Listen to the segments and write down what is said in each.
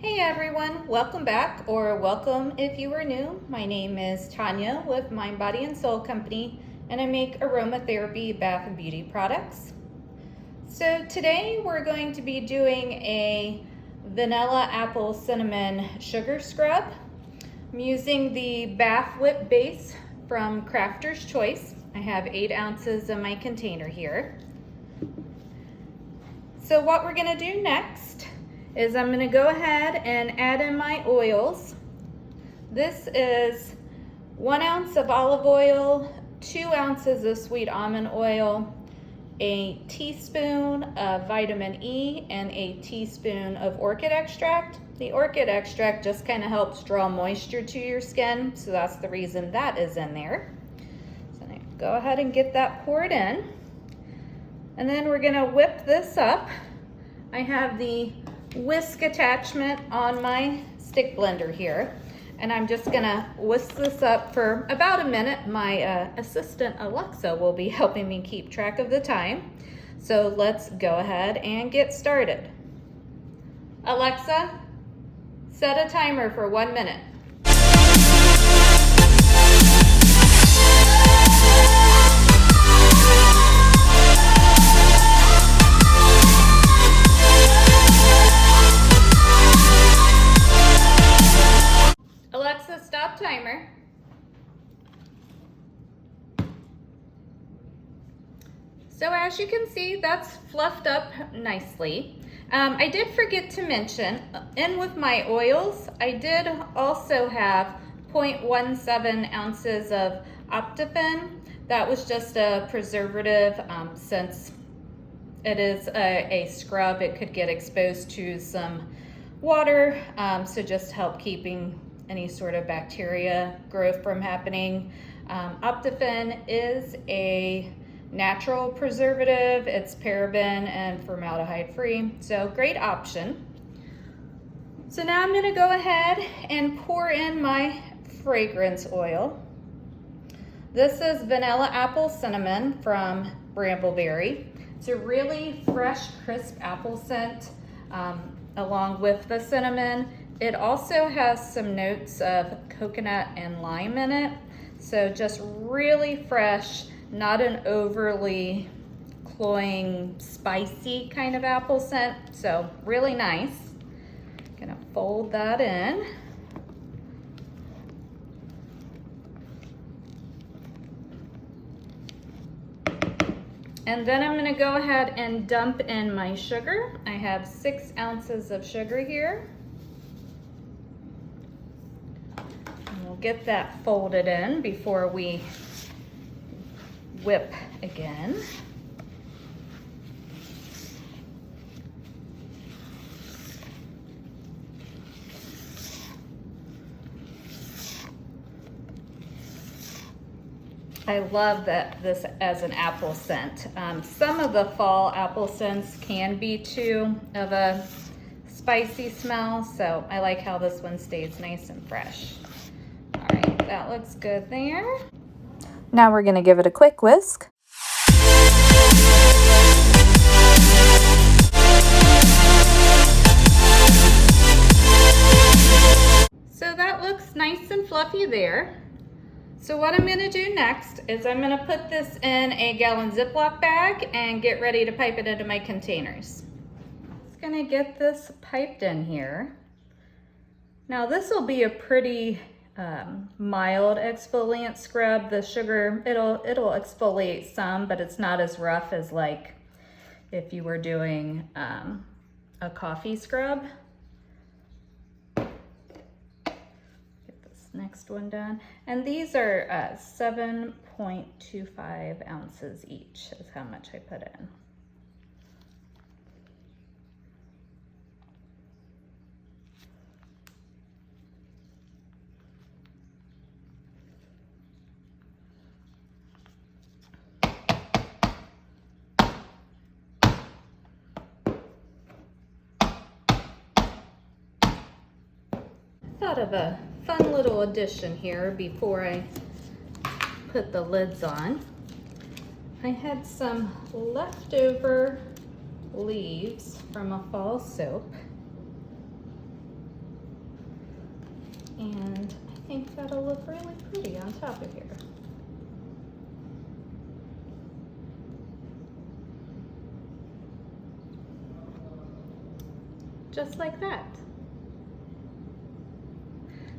Hey everyone, welcome back, or welcome if you are new. My name is Tanya with Mind, Body, and Soul Company, and I make aromatherapy bath and beauty products. So today we're going to be doing a vanilla apple cinnamon sugar scrub. I'm using the bath whip base from Crafter's Choice. I have 8 ounces in my container here. So what we're gonna do next is I'm gonna go ahead and add in my oils. This is 1 ounce of olive oil, 2 ounces of sweet almond oil, a teaspoon of vitamin E, and a teaspoon of orchid extract. The orchid extract just kind of helps draw moisture to your skin, so that's the reason that is in there. So go ahead and get that poured in. And then we're gonna whip this up. I have the whisk attachment on my stick blender here, and I'm just gonna whisk this up for about a minute. My assistant Alexa will be helping me keep track of the time. So let's go ahead and get started. Alexa, set a timer for 1 minute. Alexa, stop timer. So as you can see, that's fluffed up nicely. I did forget to mention, in with my oils, I did also have 0.17 ounces of Optifin. That was just a preservative. Since it is a scrub, it could get exposed to some water, so just help keeping any sort of bacteria growth from happening. Optifin is a natural preservative. It's paraben and formaldehyde free, so great option. So now I'm gonna go ahead and pour in my fragrance oil. This is vanilla apple cinnamon from Brambleberry. It's a really fresh, crisp apple scent along with the cinnamon. It also has some notes of coconut and lime in it. So just really fresh, not an overly cloying, spicy kind of apple scent. So really nice. Gonna fold that in. And then I'm gonna go ahead and dump in my sugar. I have 6 ounces of sugar here. We'll get that folded in before we whip again. I love this as an apple scent. Some of the fall apple scents can be too of a spicy smell, so I like how this one stays nice and fresh. All right, that looks good there. Now we're going to give it a quick whisk. So that looks nice and fluffy there. So what I'm gonna do next is I'm gonna put this in a gallon Ziploc bag and get ready to pipe it into my containers. Just gonna get this piped in here. Now this will be a pretty mild exfoliant scrub. The sugar, it'll exfoliate some, but it's not as rough as like if you were doing a coffee scrub. Next one done. And these are 7.25 ounces each is how much I put in. Thought of a fun little addition here before I put the lids on. I had some leftover leaves from a fall soap. think that'll look really pretty on top of here. Just like that.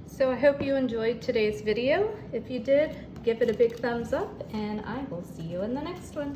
So I hope you enjoyed today's video. If you did, give it a big thumbs up, and I will see you in the next one.